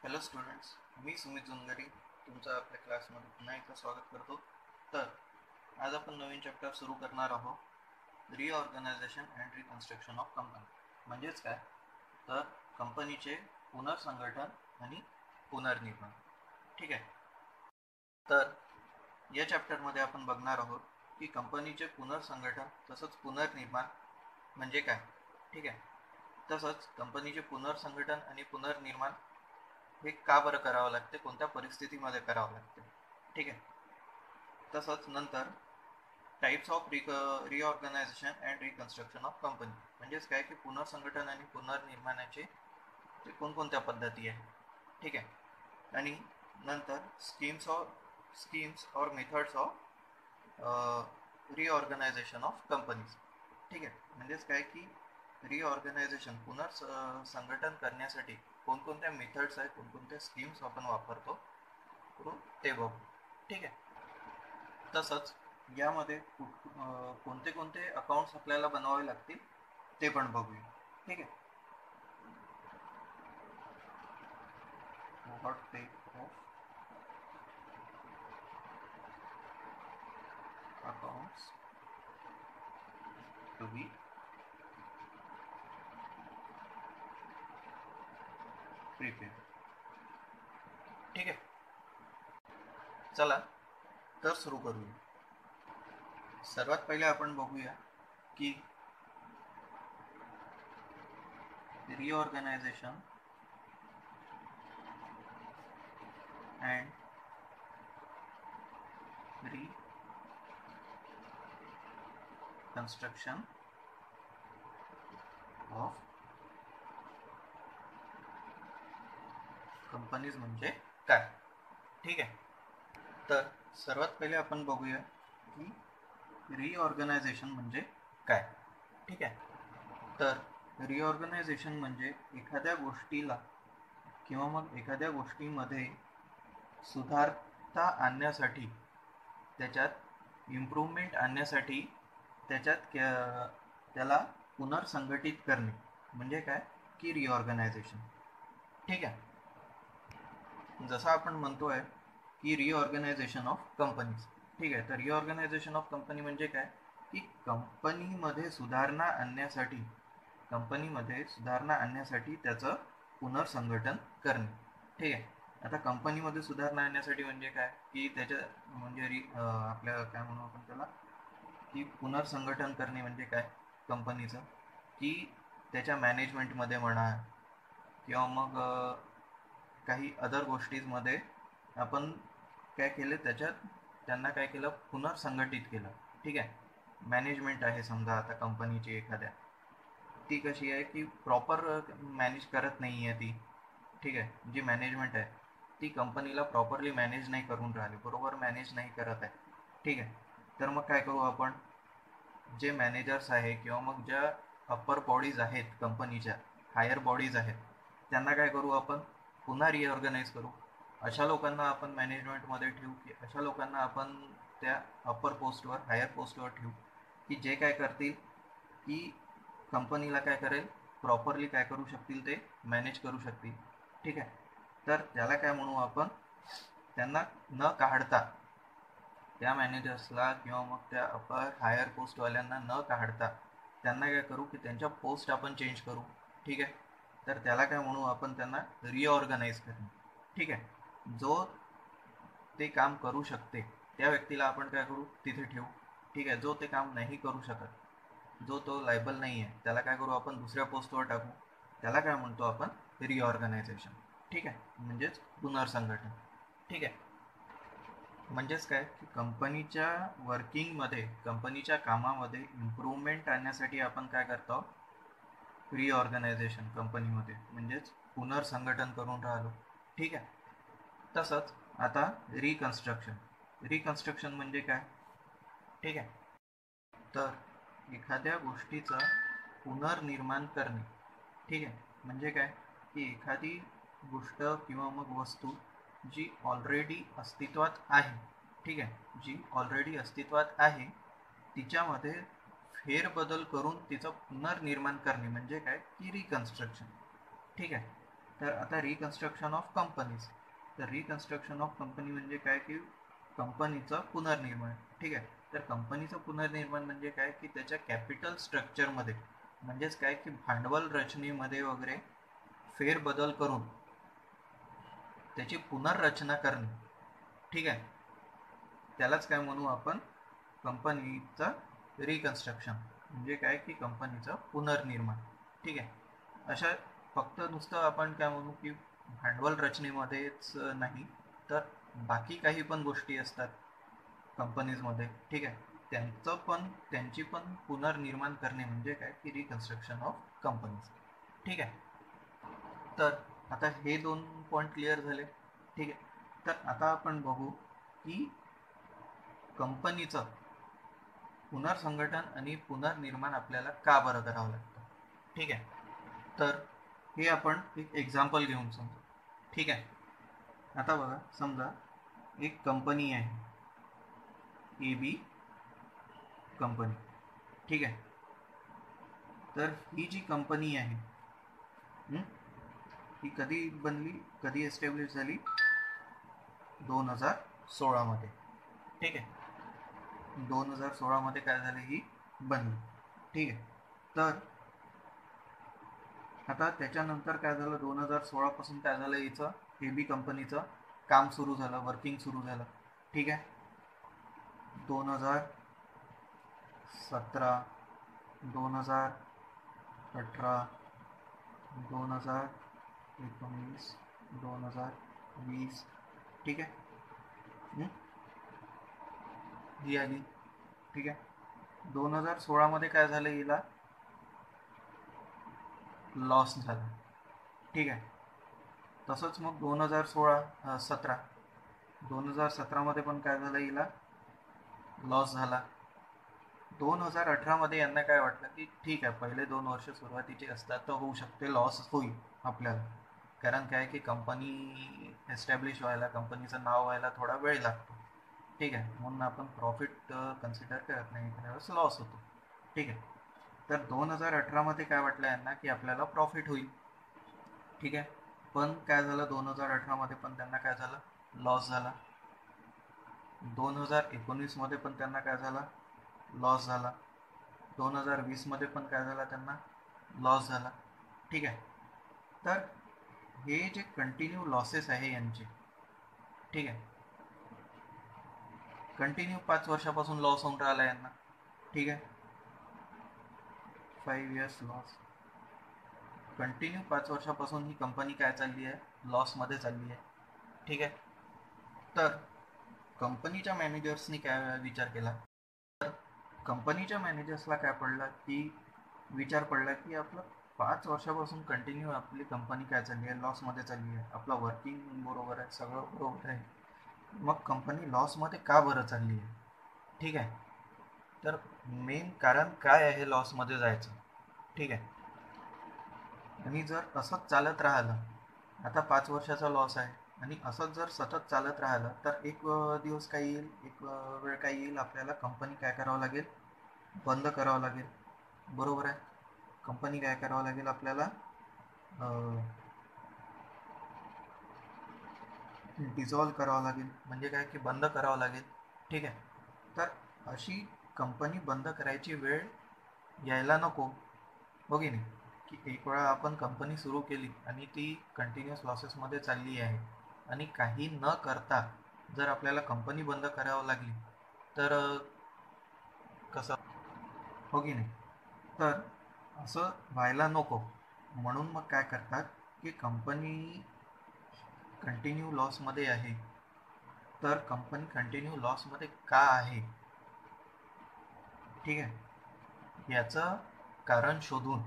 Hello students, मी सुमित जुनगरी तुमचं आपल्या क्लासमध्ये पुन्हा एकदा स्वागत करतो. तर आज आपण नवीन चॅप्टर सुरू करणार आहोत, reorganisation and reconstruction of company. म्हणजेच काय तर कंपनीचे पुनर्संघटन आणि पुनर्निर्माण. ठीक आहे. तर या चॅप्टरमध्ये आपण बघणार आहोत की कंपनीचे पुनर्संघटन तसंच पुनर्निर्माण म्हणजे काय. ठीक आहे. तसंच कंपनीचे पुनर्संघटन आणि पुनर्निर्माण हे का बरं करावं लागते, कोणत्या परिस्थितीमध्ये करावं लागते. ठीक आहे. तसंच नंतर types of reorganization and reconstruction of company म्हणजेच काय की पुनर्संघटन आणि पुनर्निर्माणाचे ते कोणकोणत्या पद्धती आहे. ठीक आहे. आणि नंतर स्कीम्स और methods of reorganisation of companies. ठीक आहे. म्हणजेच काय की रिऑर्गनायझेशन पुनर्संघटन करण्यासाठी कोणकोणत्या मेथड्स आहेत, कोणकोणत्या स्कीम्स आपण वापरतो ते बघू. ठीक आहे. तसंच यामध्ये कोणते कोणते अकाउंट्स आपल्याला बनवावे लागतील ते पण बघूया. ठीक आहे. What type of accounts to be prepare. ठीक आहे. चला तर सुरू करूया. सर्वात पहिले आपण बघूया की reorganisation and reconstruction of companies म्हणजे काय. ठीक आहे. तर सर्वात पहिले आपण बघूया की रिऑर्गनायझेशन म्हणजे काय. ठीक आहे. तर रिऑर्गनायझेशन म्हणजे एखाद्या गोष्टीला किंवा मग एखाद्या गोष्टीमध्ये सुधारता आणण्यासाठी, त्याच्यात इम्प्रूव्हमेंट आणण्यासाठी त्याला पुनर्संघटित करणे म्हणजे काय की रिऑर्गनायझेशन. ठीक आहे. जसं आपण म्हणतोय की रिऑर्गनायझेशन ऑफ कंपनीज. ठीक आहे. तर रिऑर्गनायझेशन ऑफ कंपनी म्हणजे काय की कंपनीमध्ये सुधारणा आणण्यासाठी त्याचं पुनर्संघटन करणे. ठीक आहे. आता कंपनीमध्ये सुधारणा आणण्यासाठी म्हणजे काय की त्याच्या म्हणजे आपल्या काय म्हणू आपण त्याला की पुनर्संघटन करणे म्हणजे काय कंपनीचं की त्याच्या मॅनेजमेंटमध्ये म्हणा किंवा मग काही अदर गोष्टींमध्ये आपण काय केलं, त्यांना काय केलं, पुनर्संघटित केलं. ठीक आहे. मॅनेजमेंट आहे समजा आता कंपनीची एखाद्या, ती कशी आहे की प्रॉपर मॅनेज करत नाही आहे ती. ठीक आहे. जी मॅनेजमेंट आहे ती कंपनीला प्रॉपरली मॅनेज नाही करून राहिली, बरोबर मॅनेज नाही करत आहे. ठीक आहे. तर मग काय करू आपण, जे मॅनेजर्स आहे किंवा मग ज्या अप्पर बॉडीज आहेत कंपनीच्या, हायर बॉडीज आहेत, त्यांना काय करू आपण पुन्हा रिऑर्गनाइज करू. अशा लोकांना आपण मॅनेजमेंटमध्ये ठेवू की अशा लोकांना आपण त्या अप्पर पोस्टवर, हायर पोस्टवर ठेवू की जे काय करतील की कंपनीला काय करेल, प्रॉपरली काय करू शकतील, ते मॅनेज करू शकतील. ठीक आहे. तर त्याला काय म्हणू आपण, त्यांना न काढता, त्या मॅनेजर्सला किंवा मग त्या अप्पर हायर पोस्टवाल्यांना न काढता त्यांना काय करू की त्यांच्या पोस्ट आपण चेंज करू. ठीक आहे. तर त्याला काय म्हणू आपण, त्यांना रिऑर्गनाइज करणे. ठीक आहे. जो ते काम करू शकते त्या व्यक्तीला आपण काय करू, तिथे ठेवू. ठीक आहे. जो ते काम नाही करू शकत, जो तो लायबल नाही आहे, त्याला काय करू आपण दुसऱ्या पोस्टवर टाकू. त्याला काय म्हणतो आपण, रिऑर्गनायझेशन. ठीक आहे. म्हणजेच पुनर्संघटन. ठीक आहे. म्हणजेच काय की कंपनीच्या वर्किंगमध्ये, कंपनीच्या कामामध्ये इम्प्रूव्हमेंट आणण्यासाठी आपण काय करतो, रिऑर्गनायझेशन कंपनीमध्ये म्हणजेच पुनर्संघटन करून राहिलो. ठीक आहे. तसंच आता रिकन्स्ट्रक्शन म्हणजे काय. ठीक आहे. तर एखाद्या गोष्टीचं पुनर्निर्माण करणे. ठीक आहे. म्हणजे काय की एखादी गोष्ट किंवा मग वस्तू जी ऑलरेडी अस्तित्वात आहे, ठीक आहे, जी ऑलरेडी अस्तित्वात आहे तिच्यामध्ये फेरबदल करून तिचं पुनर्निर्माण करणे म्हणजे काय की रिकन्स्ट्रक्शन. ठीक आहे. तर आता रिकन्स्ट्रक्शन ऑफ कंपनीज. तर रिकन्स्ट्रक्शन ऑफ कंपनी म्हणजे काय की कंपनीचं पुनर्निर्माण. ठीक आहे. तर कंपनीचं पुनर्निर्माण म्हणजे काय की त्याच्या कॅपिटल स्ट्रक्चरमध्ये म्हणजेच काय की भांडवल रचनेमध्ये वगैरे फेरबदल करून त्याची पुनर्रचना करणे. ठीक आहे. त्यालाच काय म्हणू आपण, कंपनीचं रिकन्स्ट्रक्शन म्हणजे काय की कंपनीचं पुनर्निर्माण. ठीक आहे. अशा फक्त नुसतं आपण काय म्हणू की भांडवल रचनेमध्येच नाही तर बाकी काही पण गोष्टी असतात कंपनीजमध्ये. ठीक आहे. त्यांची पण पुनर्निर्माण करणे म्हणजे काय की रिकन्स्ट्रक्शन ऑफ कंपनीज. ठीक आहे. तर आता हे 2 पॉईंट क्लिअर झाले. ठीक आहे. तर आता आपण बघू की कंपनीचं पुनर्संघटन आणि पुनर्निर्माण आपल्याला का बरं करावं लागतं. ठीक आहे. तर हे आपण एक एक्झाम्पल घेऊन समजू. ठीक आहे. आता बघा, समजा एक कंपनी आहे, AB कंपनी. ठीक आहे. तर ही जी कंपनी आहे ही कधी बनली, कधी एस्टॅब्लिश झाली, 2016 मध्ये. ठीक आहे. 2016 मध्ये काय झालं, ही बनली. ठीक आहे. तर आता त्याच्यानंतर काय झालं, 2016 पासून काय झालं, हिचं AB कंपनीचं काम सुरू झालं, वर्किंग सुरू झालं. ठीक आहे. 2017, 2018, 2019, 2020. ठीक आहे. ही आली. ठीक आहे. 2016 मध्ये काय झालं, हिला लॉस झाला. ठीक आहे. तसंच मग 2017 मध्ये पण काय झालं, हिला लॉस झाला. 2018 मध्ये यांना काय वाटलं की ठीक आहे, पहिले 2 वर्ष सुरुवातीचे असतात तर होऊ शकते लॉस होईल आपल्याला, कारण काय की कंपनी एस्टॅब्लिश व्हायला, कंपनीचं नाव व्हायला थोडा वेळ लागतो. ठीक आहे. म्हणून आपण प्रॉफिट कन्सिडर करत नाही, त्यावेळेस लॉस होतो. ठीक आहे. तर 2018 मध्ये काय वाटलं यांना की आपल्याला प्रॉफिट होईल. ठीक आहे. पण काय झालं, 2018 मध्ये पण त्यांना काय झालं, लॉस झाला. 2019 मध्ये पण त्यांना काय झाला, लॉस झाला. 2020 मध्ये पण काय झाला, त्यांना लॉस झाला. ठीक आहे. तर हे जे कंटिन्यू लॉसेस आहे यांचे, ठीक आहे, कंटिन्यू 5 वर्षापासून लॉस होऊन राहिला यांना. ठीक आहे. 5 इयर्स लॉस, कंटिन्यू 5 वर्षापासून ही कंपनी काय चालली आहे, लॉसमध्ये चालली आहे. ठीक आहे. तर कंपनीच्या मॅनेजर्सनी काय विचार केला, तर कंपनीच्या मॅनेजर्सला काय पडलं की विचार पडला की आपलं 5 वर्षापासून कंटिन्यू आपली कंपनी काय चालली आहे, लॉसमध्ये चालली आहे, आपलं वर्किंग बरोबर आहे, सगळं बरोबर आहे, मग कंपनी लॉसमध्ये का बरं चालली आहे. ठीक आहे. तर मेन कारण काय आहे लॉसमध्ये जायचं. ठीक आहे. आणि जर असंच चालत राहिलं, आता 5 वर्षाचा लॉस आहे आणि असंच जर सतत चालत राहिलं तर एक दिवस काय येईल, एक वेळ काय येईल, आपल्याला कंपनी काय करावं लागेल, बंद करावं लागेल. बरोबर आहे. कंपनी काय करावं लागेल आपल्याला, डिझॉल्व करावं लागेल, म्हणजे काय की बंद करावं लागेल. ठीक आहे. तर अशी कंपनी बंद करायची वेळ यायला नको, हो की नाही, की एक वेळा आपण कंपनी सुरू केली आणि ती कंटिन्युअस लॉसेसमध्ये चालली आहे आणि काही न करता जर आपल्याला कंपनी बंद करावं लागली तर कसं, हो की नाही. तर असं व्हायला नको, म्हणून मग काय करतात की कंपनी कंटिन्यू लॉसमध्ये आहे, तर कंपनी कंटिन्यू लॉसमध्ये का आहे, ठीक आहे, याचं कारण शोधून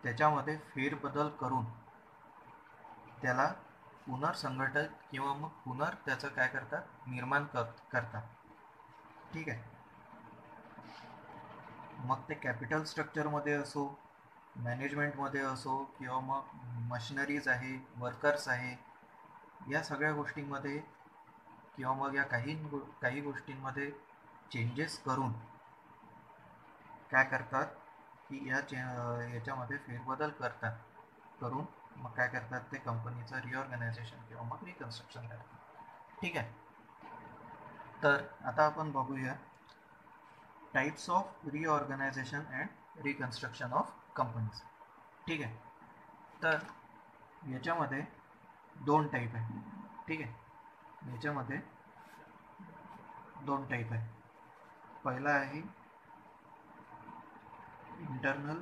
त्याच्यामध्ये फेरबदल करून त्याला पुनर्संघटित किंवा मग त्याचं काय करतात, निर्माण करतात. ठीक आहे. मग ते कॅपिटल स्ट्रक्चरमध्ये असो, मॅनेजमेंटमध्ये असो, किंवा मग मशिनरीज आहे, वर्कर्स आहे, या सगळ्या गोष्टींमध्ये किंवा मग या काही गोष्टींमध्ये चेंजेस करून काय करतात की याच्यामध्ये फेरबदल करून मग काय करतात ते कंपनीचं रिऑर्गनायझेशन किंवा मग रिकन्स्ट्रक्शन करतात. ठीक आहे. तर आता आपण बघूया types of reorganization and reconstruction of companies. ठीक आहे. तर याच्यामध्ये 2 टाईप आहे. ठीक आहे. याच्यामध्ये 2 टाईप आहे. पहिला आहे इंटरनल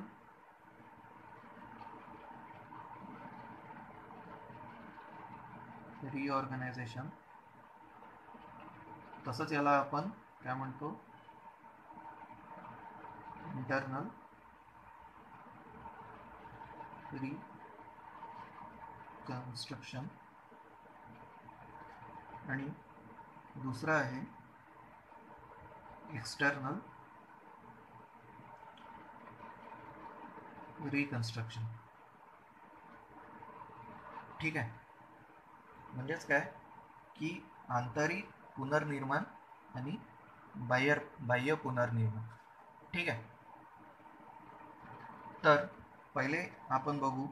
रिऑर्गनायझेशन, तसंच याला आपण काय म्हणतो, इंटरनल रिकन्स्ट्रक्शन. आणि दुसरा आहे एक्सटर्नल रिकन्स्ट्रक्शन. ठीक आहे. म्हणजेच काय की आंतरिक पुनर्निर्माण आणि बाह्य पुनर्निर्माण. ठीक आहे. तर पहिले आपण बघू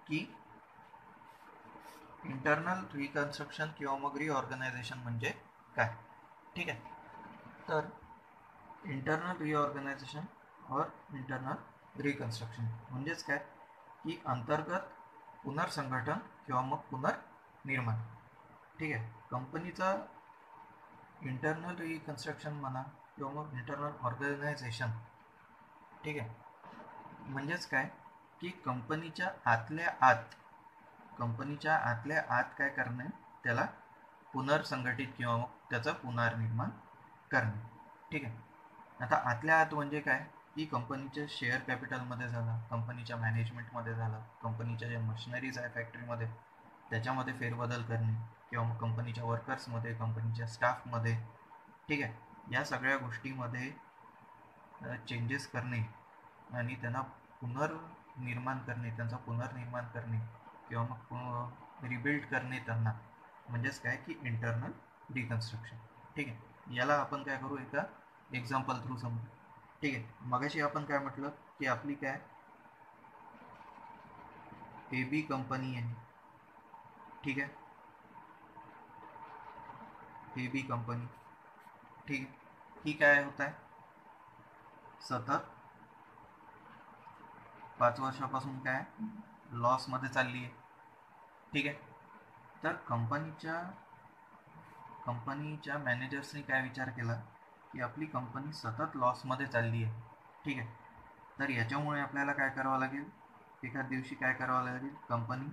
की इंटरनल रिकन्स्ट्रक्शन किंवा मग रिऑर्गनायझेशन म्हणजे काय. ठीक आहे. तर इंटरनल रिऑर्गनायझेशन और इंटरनल रिकन्स्ट्रक्शन म्हणजेच काय की अंतर्गत पुनर्संघटन किंवा मग पुनर्निर्माण. ठीक आहे. कंपनीचा इंटरनल रिकन्स्ट्रक्शन म्हणा किंवा मग इंटरनल ऑर्गनायझेशन. ठीक आहे. म्हणजेच काय की कंपनीच्या आतल्या आत काय करणे, त्याला पुनर्संघटित किंवा मग त्याचं पुनर्निर्माण करणे. ठीक आहे. आता आतल्या आत म्हणजे काय की कंपनीच्या शेअर कॅपिटलमध्ये झालं, कंपनीच्या मॅनेजमेंटमध्ये झालं, कंपनीच्या ज्या मशिनरीज आहे फॅक्टरीमध्ये त्याच्यामध्ये फेरबदल करणे किंवा मग कंपनीच्या वर्कर्समध्ये, कंपनीच्या स्टाफमध्ये. ठीक आहे. या सगळ्या गोष्टीमध्ये चेंजेस करणे आणि त्यांना त्यांचं पुनर्निर्माण करणे किंवा मग रिबिल्ड करणे त्यांना, म्हणजेच काय की इंटरनल रिकन्स्ट्रक्शन. ठीक आहे. याला आपण काय करू, एका एक्झाम्पल थ्रू समजू. ठीक आहे. मगाशी आपण काय म्हटलं की आपली काय AB कंपनी आहे. ठीक आहे. AB company. ठीक आहे. ही काय होत आहे, सतत 5 वर्षापासून काय लॉसमध्ये चालली आहे. ठीक आहे. तर कंपनीच्या मॅनेजर्सनी काय विचार केला की आपली कंपनी सतत लॉसमध्ये चालली आहे. ठीक आहे. तर याच्यामुळे आपल्याला काय करावं लागेल, एखाद दिवशी काय करावं लागेल, कंपनी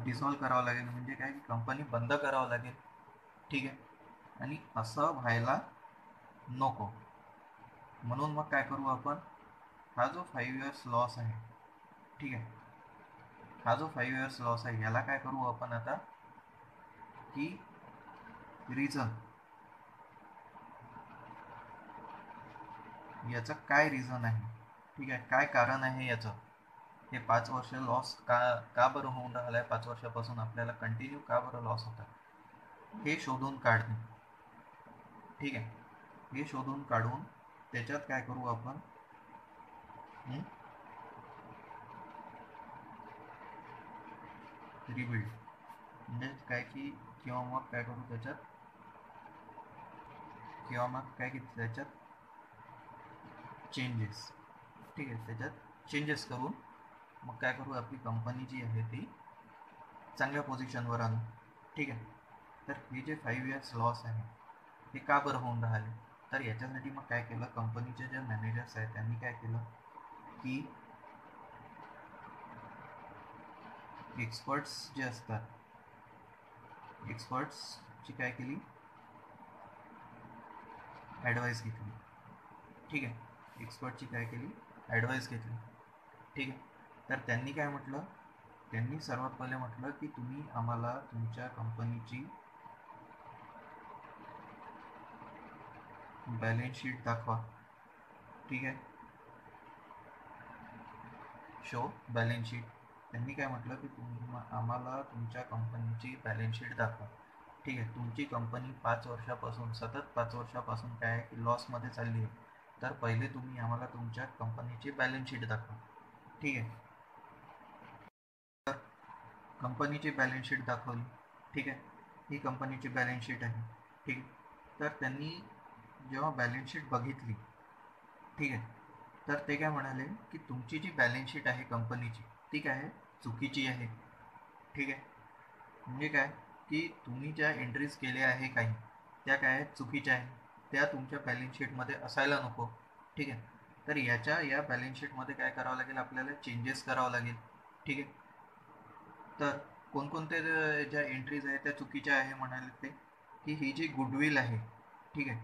डिसॉल्व करावं लागेल. म्हणजे काय की कंपनी बंद करावं लागेल. ठीक आहे. आणि असं व्हायला नको म्हणून मग काय करू आपण, हा जो 5 इयर्स लॉस आहे. ठीक आहे. हा जो 5 इयर्स लॉस आहे याला काय करू आपण आता की रिझन, याचं काय रिझन आहे. ठीक आहे. काय कारण आहे याचं, हे 5 वर्ष लॉस का बरं होऊन राहिलं आहे, 5 वर्षापासून आपल्याला कंटिन्यू का बरं लॉस होता, हे शोधून काढणे. ठीक आहे. हे शोधून काढून त्याच्यात काय करू आपण, रिबिल्ड म्हणजे काय की किंवा मग काय करू त्याच्यात चेंजेस. ठीक आहे. त्याच्यात चेंजेस करून मग काय करू, आपली कंपनी जी आहे ती चांगल्या पोझिशनवर आणू. ठीक आहे. तर हे जे 5 इयर्स लॉस आहे हे का बरं होऊन राहिले, तर याच्यासाठी मग काय केलं, कंपनीचे जे मॅनेजर्स आहेत त्यांनी काय केलं की एक्सपर्ट्स जे असतात, एक्सपर्ट्सची काय केली, ॲडवाईस घेतली. ठीक आहे. एक्सपर्टची काय केली, ॲडवाईस घेतली. ठीक आहे. तर त्यांनी काय म्हटलं, त्यांनी सर्वात पहिले म्हटलं की तुम्ही आम्हाला तुमच्या कंपनीची बॅलन्स शीट दाखवा. ठीक आहे. Show balance sheet. त्यांनी काय म्हटलं की तुम्ही आम्हाला तुमच्या कंपनीची बॅलन्स शीट दाखवा. ठीक आहे. तुमची कंपनी 5 वर्षापासून सतत 5 वर्षापासून काय की लॉसमध्ये चालली आहे, तर पहिले तुम्ही आम्हाला तुमच्या कंपनीची बॅलन्स शीट दाखवा. ठीक आहे. कंपनीची बॅलन्स शीट दाखवली, ठीक आहे, ही कंपनीची बॅलन्स शीट आहे, ठीक आहे. तर त्यांनी जेव्हा बॅलन्स शीट बघितली, ठीक आहे, तर ते काय म्हणाले की तुमची जी बॅलन्स शीट आहे कंपनीची ती काय आहे, चुकीची आहे, ठीक आहे. म्हणजे काय की तुम्ही ज्या एंट्रीज केल्या आहे काही त्या काय आहेत, चुकीच्या आहे, त्या तुमच्या बॅलन्स शीटमध्ये असायला नको, ठीक आहे. तर या बॅलन्स शीटमध्ये काय करावं लागेल, आपल्याला चेंजेस करावं लागेल, ठीक आहे. तर कोणकोणत्या ज्या एंट्रीज आहेत त्या चुकीच्या आहे म्हणाले ते, की ही जी गुडविल आहे, ठीक आहे,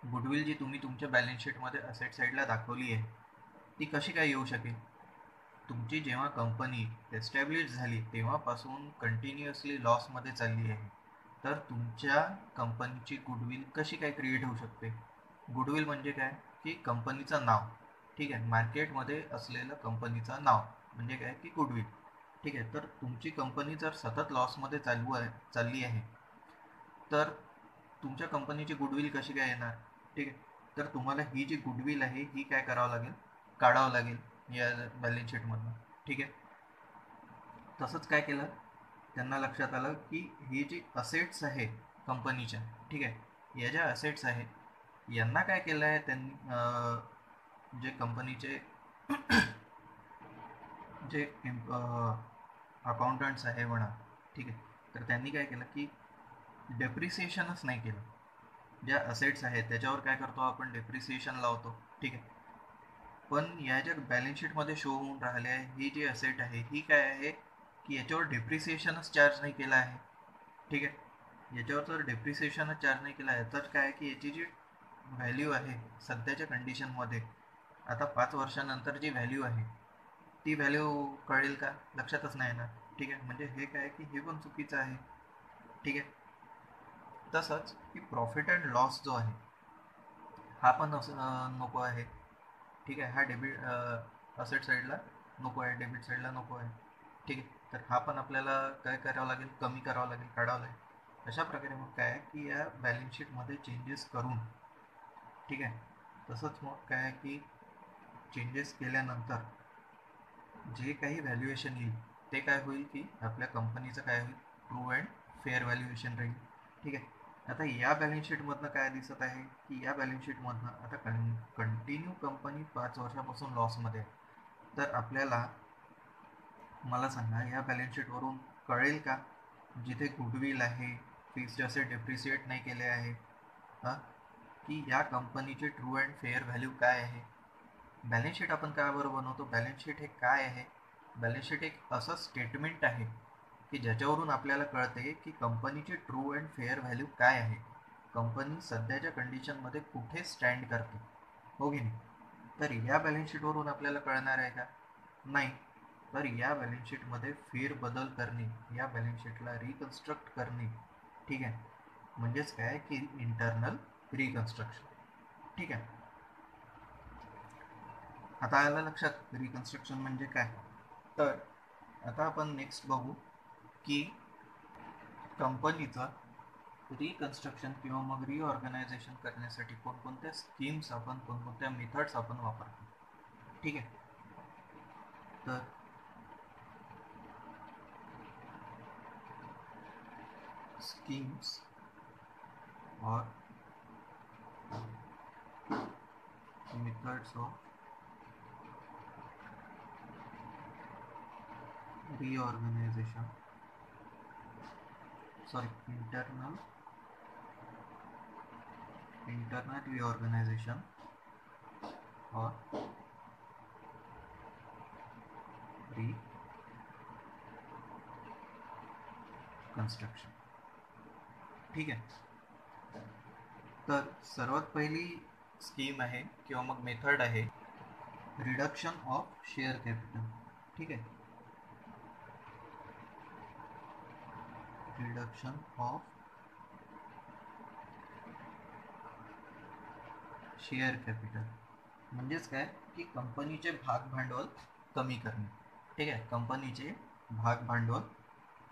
गुडविल जी तुम्ही तुमच्या बॅलन्स शीटमध्ये असेट साईडला दाखवली आहे ती कशी काय येऊ शकेल. तुमची जेव्हा कंपनी एस्टॅब्लिश झाली तेव्हापासून कंटिन्युअसली लॉसमध्ये चालली आहे, तर तुमच्या कंपनीची गुडविल कशी काय क्रिएट होऊ शकते. गुडविल म्हणजे काय की कंपनीचं नाव, ठीक आहे, मार्केटमध्ये असलेलं कंपनीचं नाव म्हणजे काय की गुडविल, ठीक आहे. तर तुमची कंपनी जर सतत लॉसमध्ये चालली आहे तर तुमच्या कंपनीची गुडविल कशी काय येणार, ठीक आहे. तर तुम्हाला ही जी गुडविल आहे ही काय करावं लागेल, काढावं लागेल या बॅलन्स शीटमधून, ठीक आहे. तसंच काय केलं, त्यांना लक्षात आलं की ही जी असेट्स आहे कंपनीच्या, ठीक आहे, या ज्या असेट्स आहेत यांना काय केलं आहे त्यांनी, जे कंपनीचे जे अकाउंटंट्स आहे म्हणा, ठीक आहे, तर त्यांनी काय केलं की डेप्रिसिएशनच नाही केलं. ज्या असेट्स आहेत त्याच्यावर काय करतो आपण, डेप्रिसिएशन लावतो, ठीक आहे. पण या ज्या बॅलन्स शीटमध्ये शो होऊन राहिले आहे ही जी असेट आहे ही काय आहे की याच्यावर डेप्रिसिएशनच चार्ज नाही केला आहे, ठीक आहे. याच्यावर जर डेप्रिसिएशनच चार्ज नाही केला आहे तर काय की याची जी व्हॅल्यू आहे सध्याच्या कंडिशनमध्ये, आता 5 वर्षानंतर जी व्हॅल्यू आहे ती व्हॅल्यू कळेल का, लक्षातच नाही येणार, ठीक आहे. म्हणजे हे काय की हे पण चुकीचं आहे, ठीक आहे. तसंच की प्रॉफिट अँड लॉस जो आहे हा पण नको आहे, ठीक आहे. हा डेबिट असेट साईडला नको आहे, डेबिट साईडला नको आहे, ठीक आहे. तर हा पण आपल्याला काय करावं लागेल, कमी करावं लागेल, काढावं लागेल. अशा प्रकारे मग काय की या बॅलन्स शीटमध्ये चेंजेस करून, ठीक आहे. तसंच मग काय की चेंजेस केल्यानंतर जे काही व्हॅल्युएशन येईल ते काय होईल की आपल्या कंपनीचं काय होईल, ट्रू अँड फेअर व्हॅल्युएशन राहील, ठीक आहे. आता या बॅलन्स शीटमधनं काय दिसत आहे की या बॅलन्स शीटमधनं आता कंटिन्यू कंपनी 5 वर्षापासून लॉसमध्ये आहे. तर आपल्याला मला सांगा या बॅलन्स शीटवरून कळेल का, जिथे गुडविल आहे, फिक्स्ड असेट डेप्रिसिएट नाही केले आहे, हां, की या कंपनीचे ट्रू अँड फेअर व्हॅल्यू काय आहे. बॅलन्स शीट आपण काय बरं बनवतो, बॅलन्स शीट हे काय आहे, बॅलन्स शीट एक असं स्टेटमेंट आहे की ज्याच्यावरून आपल्याला कळते की कंपनीची ट्रू अँड फेअर व्हॅल्यू काय आहे, कंपनी सध्याच्या कंडिशनमध्ये कुठे स्टँड करते, हो की नाही. तर या बॅलन्स शीटवरून आपल्याला कळणार आहे का, नाही. तर या बॅलन्स शीटमध्ये फेरबदल करणे, या बॅलन्स शीटला रिकन्स्ट्रक्ट करणे, ठीक आहे, म्हणजेच काय की इंटरनल रिकन्स्ट्रक्शन, ठीक आहे. आता आलं लक्षात रिकन्स्ट्रक्शन म्हणजे काय. तर आता आपण नेक्स्ट बघू की कंपनीचं रिकन्स्ट्रक्शन किंवा मग रिऑर्गनायझेशन करण्यासाठी कोणकोणत्या स्कीम्स आपण, कोणकोणत्या मेथड्स आपण वापरतो, ठीक आहे. तर स्कीम्स और methods of reorganization, sorry, internal reorganization or reconstruction, ठीक आहे. तर सर्वात पहिली स्कीम आहे किंवा मग मेथड आहे रिडक्शन ऑफ शेअर कॅपिटल, ठीक आहे. रिडक्शन ऑफ शेअर कॅपिटल म्हणजेच काय की कंपनीचे भाग भांडवल कमी करणे, ठीक आहे, कंपनीचे भाग भांडवल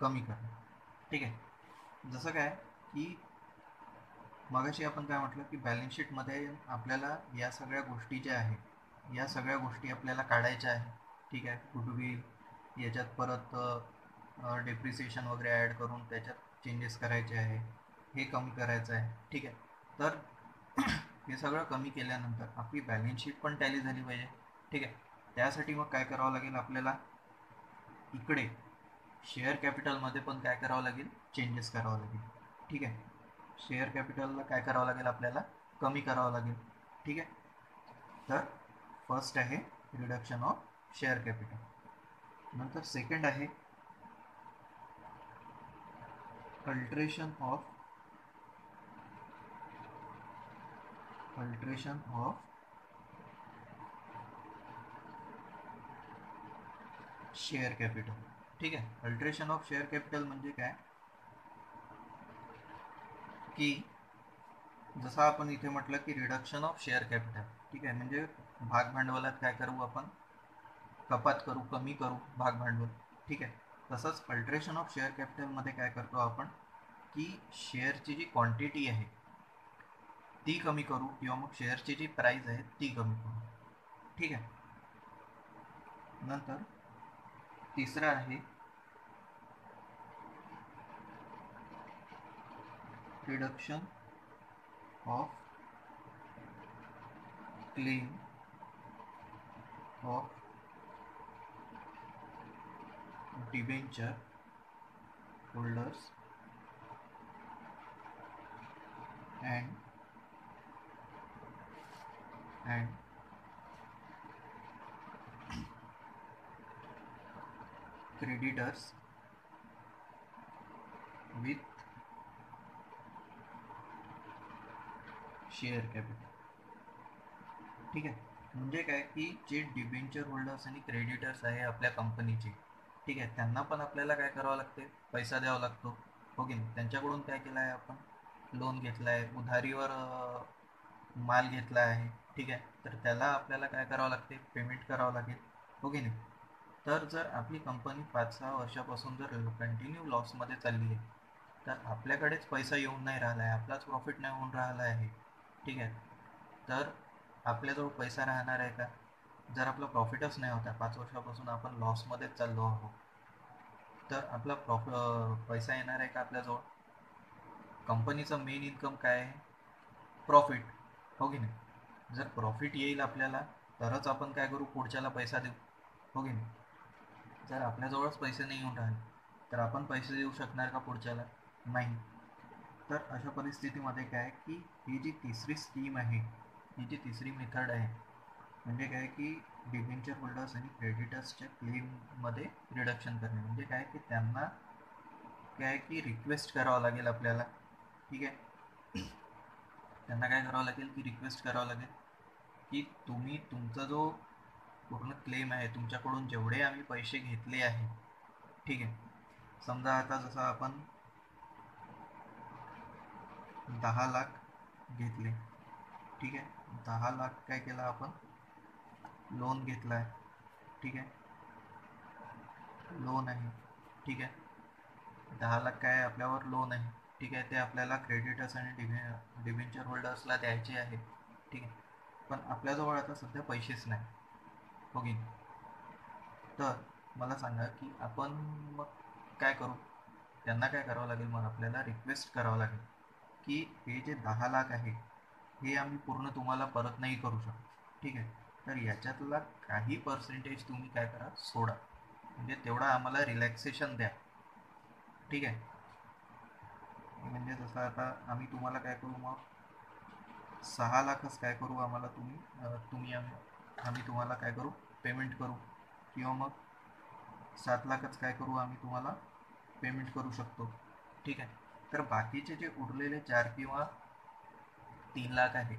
कमी करणे, ठीक आहे. जसं काय की मगाशी आपण काय म्हटलं की बॅलन्स शीटमध्ये आपल्याला या सगळ्या गोष्टी ज्या आहेत या सगळ्या गोष्टी आपल्याला काढायच्या आहे, ठीक आहे. गुडविल, याच्यात परत डेप्रिसिएशन वगैरे ॲड करून त्याच्यात चेंजेस करायचे आहे, हे कमी करायचं आहे. ठीक आहे. तर हे सगळं कमी केल्यानंतर आपली बॅलन्स शीट पण टॅली झाली पाहिजे. ठीक आहे. त्यासाठी मग काय करावं लागेल आपल्याला, इकडे शेअर कॅपिटलमध्ये पण काय करावं लागेल, चेंजेस करावं लागेल. ठीक आहे. शेअर कॅपिटलला काय करावं लागेल आपल्याला, कमी करावं लागेल. ठीक आहे. तर फर्स्ट आहे रिडक्शन ऑफ शेअर कॅपिटल. नंतर सेकंड आहे अल्ट्रेशन ऑफ शेअर कॅपिटल. ठीक आहे. अल्ट्रेशन ऑफ शेअर कॅपिटल म्हणजे काय, की जसं आपण इथे म्हटलं की रिडक्शन ऑफ शेअर कॅपिटल. ठीक आहे. म्हणजे भाग भांडवलात काय करू आपण, कपात करू, कमी करू भाग भांडवल. ठीक आहे. तसंच अल्ट्रेशन ऑफ शेअर कॅपिटलमध्ये काय करतो आपण, की शेअरची जी क्वांटिटी आहे ती कमी करू, किंवा मग शेअरची जी प्राइस आहे ती कमी करू. ठीक आहे. नंतर तिसरं आहे reduction of claim of debenture holders and creditors with share capital. ठीक आहे. म्हणजे काय, की जे डिबेंचर होल्डर्स आणि क्रेडिटर्स आहे आपल्या कंपनीचे, ठीक आहे, त्यांना पण आपल्याला काय करावं लागते, पैसा द्यावा लागतो. हो की नाही. त्यांच्याकडून काय केलं आहे आपण, लोन घेतला आहे, उधारीवर माल घेतला आहे. ठीक आहे. तर त्याला आपल्याला काय करावं लागते, पेमेंट करावं लागेल. हो की नाही. तर जर आपली कंपनी 5-6 वर्षापासून जर कंटिन्यू लॉसमध्ये चालली आहे, तर आपल्याकडेच पैसा येऊन नाही राहिला आहे, आपलाच प्रॉफिट नाही होऊन राहिला आहे. ठीक आहे. तर आपल्याजवळ पैसा राहणार आहे का, जर आपलं प्रॉफिटच नाही होता, 5 वर्षापासून आपण लॉसमध्येच चाललो आहोत, तर आपला पैसा येणार आहे का आपल्याजवळ. कंपनीचं मेन इन्कम काय आहे, प्रॉफिट. हो की नाही. जर प्रॉफिट येईल आपल्याला, तरच आपण काय करू, पुढच्याला पैसा देऊ. हो की नाही. जर आपल्याजवळच पैसे नाही येऊन राहिले, तर आपण पैसे देऊ शकणार का पुढच्याला, नाही. तर अशा परिस्थितीमध्ये काय, की ही जी तिसरी स्कीम आहे, ही जी तिसरी मेथड आहे, म्हणजे काय, की डिबेंचर होल्डर्स आणि क्रेडिटर्सच्या क्लेममध्ये रिडक्शन करणे. म्हणजे काय, की त्यांना काय, की रिक्वेस्ट करावं लागेल आपल्याला. ठीक आहे. त्यांना काय करावं लागेल, की रिक्वेस्ट करावं लागेल, की तुम्ही तुमचा जो पूर्ण क्लेम आहे, तुमच्याकडून जेवढे आम्ही पैसे घेतले आहे, ठीक आहे, समजा आता जसं आपण 10 लाख घेतले. ठीक आहे. 10 लाख काय केलं आपण, लोन घेतला आहे. ठीक आहे. लोन आहे. ठीक आहे. 10 लाख काय आपल्यावर लोन आहे. ठीक आहे. ते आपल्याला क्रेडिटर्स आणि डिबेंचर होल्डर्सला द्यायचे आहे. ठीक आहे. पण आपल्याजवळ आता सध्या पैसेच नाही. हो की. तर मला सांगा, की आपण मग काय करू. त्यांना काय करावं लागेल, मग आपल्याला रिक्वेस्ट करावं लागेल, की हे जे 10 लाख आहे, हे आम्ही पूर्ण तुम्हाला परत नाही करू शकतो. ठीक आहे. तर याच्यातला काही पर्सेंटेज तुम्ही काय करा, सोडा. म्हणजे तेवढा आम्हाला रिलॅक्सेशन द्या. ठीक आहे. म्हणजे जसं आता आम्ही तुम्हाला काय करू, मग 6 लाखच काय करू, आम्हाला आम्ही तुम्हाला काय करू, पेमेंट करू. किंवा मग 7 लाखच काय करू, आम्ही तुम्हाला पेमेंट करू शकतो. ठीक आहे. तर बाकीचे जे उरलेले 4 किंवा 3 लाख आहे,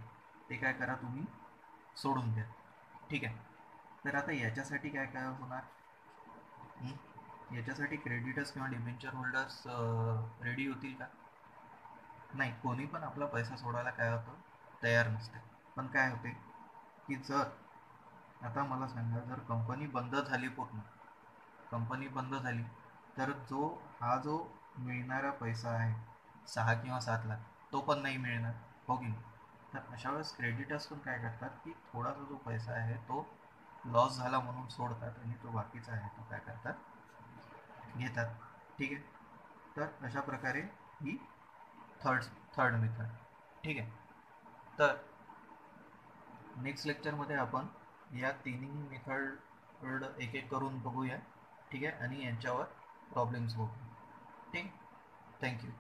ते काय करा, तुम्ही सोडून द्या. ठीक आहे. तर आता याच्यासाठी काय काय होणार, याच्यासाठी क्रेडिटर्स किंवा डिबेंचर होल्डर्स रेडी होतील का, नाही. कोणी पण आपला पैसा सोडायला काय होतं, तयार नसते. पण काय होते, की जर आता मला सांगा, जर कंपनी बंद झाली, पूर्ण कंपनी बंद झाली, तर जो मिळणारा पैसा आहे 6 किंवा 7 लाख, तो पण नाही मिळणार. हो की नाही. तर अशा वेळेस क्रेडिटर्स पण काय करतात, की थोडासा जो पैसा आहे तो लॉस झाला म्हणून सोडतात, आणि तो बाकीचा आहे तो काय करतात, घेतात. ठीक आहे. तर अशा प्रकारे ही थर्ड मेथड. ठीक आहे. तर नेक्स्ट लेक्चरमध्ये आपण या तिन्ही मेथड एक एक करून बघूया. ठीक आहे. आणि यांच्यावर प्रॉब्लेम्स बघू. ठीक. थँक्यू.